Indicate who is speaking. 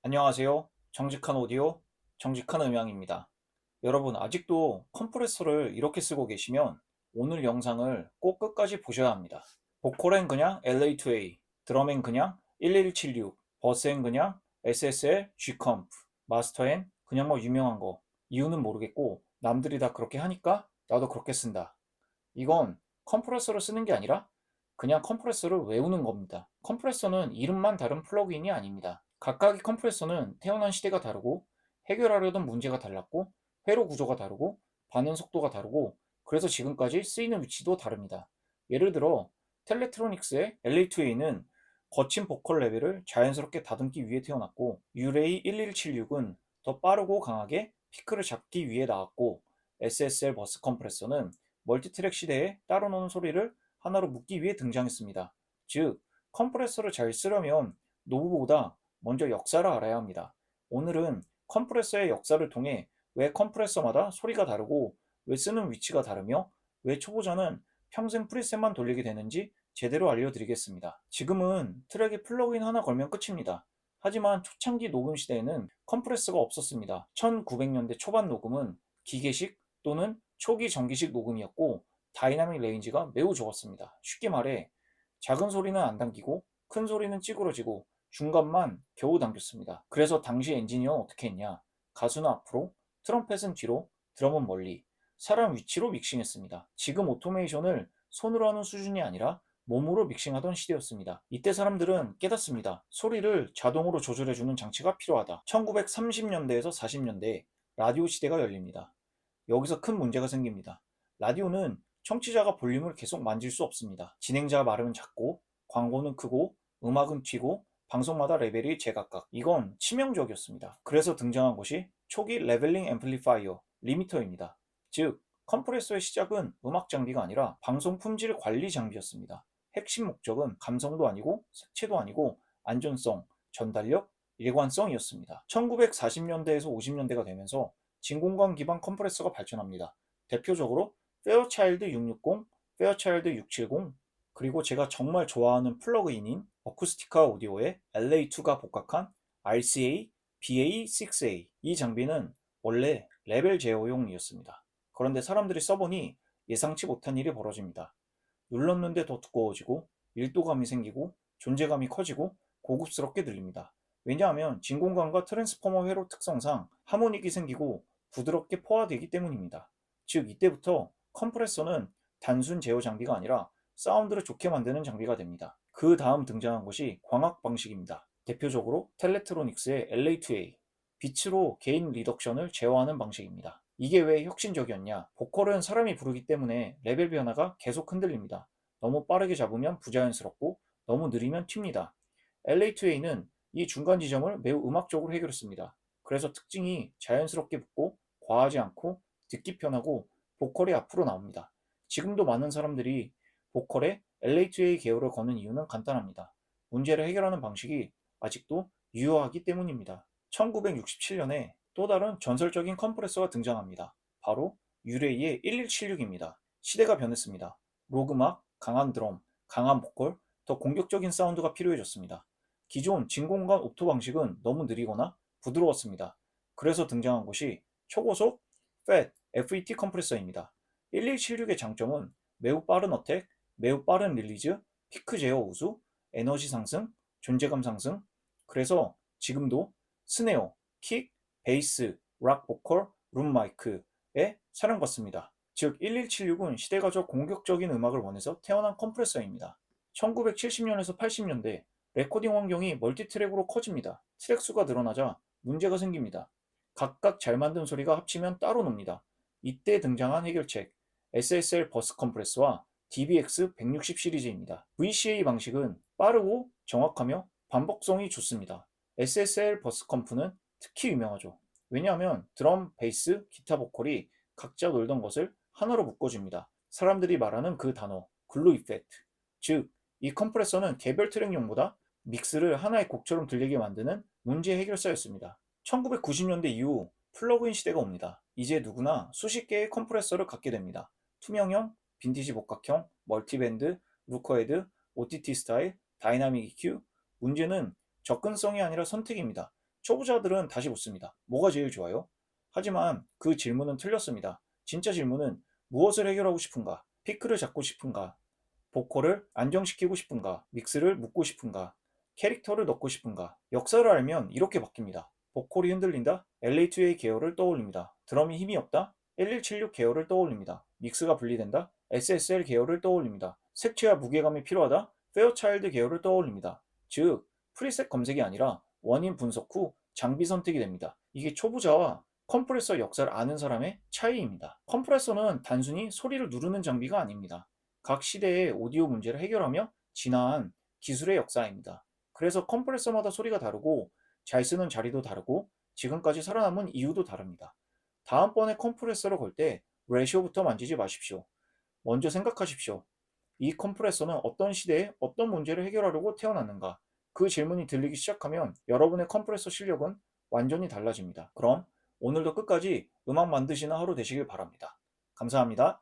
Speaker 1: 안녕하세요. 정직한 오디오, 정직한 음향입니다. 여러분, 아직도 컴프레서를 이렇게 쓰고 계시면 오늘 영상을 꼭 끝까지 보셔야 합니다. 보컬엔 그냥 LA2A, 드럼엔 그냥 1176, 버스엔 그냥 SSL G컴프, 마스터엔 그냥 뭐 유명한 거. 이유는 모르겠고 남들이 다 그렇게 하니까 나도 그렇게 쓴다. 이건 컴프레서를 쓰는 게 아니라 그냥 컴프레서를 외우는 겁니다. 컴프레서는 이름만 다른 플러그인이 아닙니다. 각각의 컴프레서는 태어난 시대가 다르고 해결하려던 문제가 달랐고 회로 구조가 다르고 반응 속도가 다르고 그래서 지금까지 쓰이는 위치도 다릅니다. 예를 들어 텔레트로닉스의 LA2A는 거친 보컬 레벨을 자연스럽게 다듬기 위해 태어났고 유레이 1176은 더 빠르고 강하게 피크를 잡기 위해 나왔고 SSL 버스 컴프레서는 멀티트랙 시대에 따로 노는 소리를 하나로 묶기 위해 등장했습니다. 즉, 컴프레서를 잘 쓰려면 노브보다 먼저 역사를 알아야 합니다. 오늘은 컴프레서의 역사를 통해 왜 컴프레서마다 소리가 다르고 왜 쓰는 위치가 다르며 왜 초보자는 평생 프리셋만 돌리게 되는지 제대로 알려드리겠습니다. 지금은 트랙에 플러그인 하나 걸면 끝입니다. 하지만 초창기 녹음 시대에는 컴프레서가 없었습니다. 1900년대 초반 녹음은 기계식 또는 초기 전기식 녹음이었고 다이나믹 레인지가 매우 좋았습니다. 쉽게 말해 작은 소리는 안 당기고 큰 소리는 찌그러지고 중간만 겨우 당겼습니다. 그래서 당시 엔지니어는 어떻게 했냐? 가수는 앞으로, 트럼펫은 뒤로, 드럼은 멀리, 사람 위치로 믹싱했습니다. 지금 오토메이션을 손으로 하는 수준이 아니라 몸으로 믹싱하던 시대였습니다. 이때 사람들은 깨닫습니다. 소리를 자동으로 조절해주는 장치가 필요하다. 1930년대에서 40년대에 라디오 시대가 열립니다. 여기서 큰 문제가 생깁니다. 라디오는 청취자가 볼륨을 계속 만질 수 없습니다. 진행자 말은 작고, 광고는 크고, 음악은 튀고, 방송마다 레벨이 제각각. 이건 치명적이었습니다. 그래서 등장한 것이 초기 레벨링 앰플리파이어, 리미터입니다. 즉, 컴프레서의 시작은 음악 장비가 아니라 방송 품질 관리 장비였습니다. 핵심 목적은 감성도 아니고 색채도 아니고 안전성, 전달력, 일관성이었습니다. 1940년대에서 50년대가 되면서 진공관 기반 컴프레서가 발전합니다. 대표적으로 페어차일드 660, 페어차일드 670, 그리고 제가 정말 좋아하는 플러그인인 어쿠스티카 오디오의 LA2가 복각한 RCA BA6A. 이 장비는 원래 레벨 제어용이었습니다. 그런데 사람들이 써보니 예상치 못한 일이 벌어집니다. 눌렀는데 더 두꺼워지고 밀도감이 생기고 존재감이 커지고 고급스럽게 들립니다. 왜냐하면 진공관과 트랜스포머 회로 특성상 하모닉이 생기고 부드럽게 포화되기 때문입니다. 즉 이때부터 컴프레서는 단순 제어 장비가 아니라 사운드를 좋게 만드는 장비가 됩니다. 그 다음 등장한 것이 광학 방식입니다. 대표적으로 텔레트로닉스의 LA2A, 빛으로 게인 리덕션을 제어하는 방식입니다. 이게 왜 혁신적이었냐? 보컬은 사람이 부르기 때문에 레벨 변화가 계속 흔들립니다. 너무 빠르게 잡으면 부자연스럽고 너무 느리면 튑니다. LA2A는 이 중간 지점을 매우 음악적으로 해결했습니다. 그래서 특징이 자연스럽게 붙고 과하지 않고 듣기 편하고 보컬이 앞으로 나옵니다. 지금도 많은 사람들이 보컬에 LA2A 계열을 거는 이유는 간단합니다. 문제를 해결하는 방식이 아직도 유효하기 때문입니다. 1967년에 또 다른 전설적인 컴프레서가 등장합니다. 바로 유레이의 1176입니다. 시대가 변했습니다. 록 음악, 강한 드럼, 강한 보컬, 더 공격적인 사운드가 필요해졌습니다. 기존 진공관 옵토 방식은 너무 느리거나 부드러웠습니다. 그래서 등장한 것이 초고속 FET 컴프레서입니다. 1176의 장점은 매우 빠른 어택, 매우 빠른 릴리즈, 피크 제어 우수, 에너지 상승, 존재감 상승. 그래서 지금도 스네어, 킥, 베이스, 락 보컬, 룸 마이크에 사랑받습니다. 즉 1176은 시대가 저 공격적인 음악을 원해서 태어난 컴프레서입니다. 1970년에서 80년대 레코딩 환경이 멀티트랙으로 커집니다. 트랙 수가 늘어나자 문제가 생깁니다. 각각 잘 만든 소리가 합치면 따로 놉니다. 이때 등장한 해결책 SSL 버스 컴프레서와 DBX 160 시리즈입니다. VCA 방식은 빠르고 정확하며 반복성이 좋습니다. SSL 버스 컴프는 특히 유명하죠. 왜냐하면 드럼, 베이스, 기타 보컬이 각자 놀던 것을 하나로 묶어줍니다. 사람들이 말하는 그 단어, 글루 이펙트. 즉, 이 컴프레서는 개별 트랙용보다 믹스를 하나의 곡처럼 들리게 만드는 문제 해결사였습니다. 1990년대 이후 플러그인 시대가 옵니다. 이제 누구나 수십 개의 컴프레서를 갖게 됩니다. 투명형, 빈티지 복각형, 멀티밴드, 루커헤드, OTT 스타일, 다이나믹 EQ. 문제는 접근성이 아니라 선택입니다. 초보자들은 다시 묻습니다. 뭐가 제일 좋아요? 하지만 그 질문은 틀렸습니다. 진짜 질문은 무엇을 해결하고 싶은가? 피크를 잡고 싶은가? 보컬을 안정시키고 싶은가? 믹스를 묶고 싶은가? 캐릭터를 넣고 싶은가? 역사를 알면 이렇게 바뀝니다. 보컬이 흔들린다? LA2A 계열을 떠올립니다. 드럼이 힘이 없다? 1176 계열을 떠올립니다. 믹스가 분리된다? SSL 계열을 떠올립니다. 색채와 무게감이 필요하다? 페어차일드 계열을 떠올립니다. 즉, 프리셋 검색이 아니라 원인 분석 후 장비 선택이 됩니다. 이게 초보자와 컴프레서 역사를 아는 사람의 차이입니다. 컴프레서는 단순히 소리를 누르는 장비가 아닙니다. 각 시대의 오디오 문제를 해결하며 진화한 기술의 역사입니다. 그래서 컴프레서마다 소리가 다르고 잘 쓰는 자리도 다르고 지금까지 살아남은 이유도 다릅니다. 다음번에 컴프레서를 걸 때 레시오부터 만지지 마십시오. 먼저 생각하십시오. 이 컴프레서는 어떤 시대에 어떤 문제를 해결하려고 태어났는가? 그 질문이 들리기 시작하면 여러분의 컴프레서 실력은 완전히 달라집니다. 그럼 오늘도 끝까지 음악 만드시는 하루 되시길 바랍니다. 감사합니다.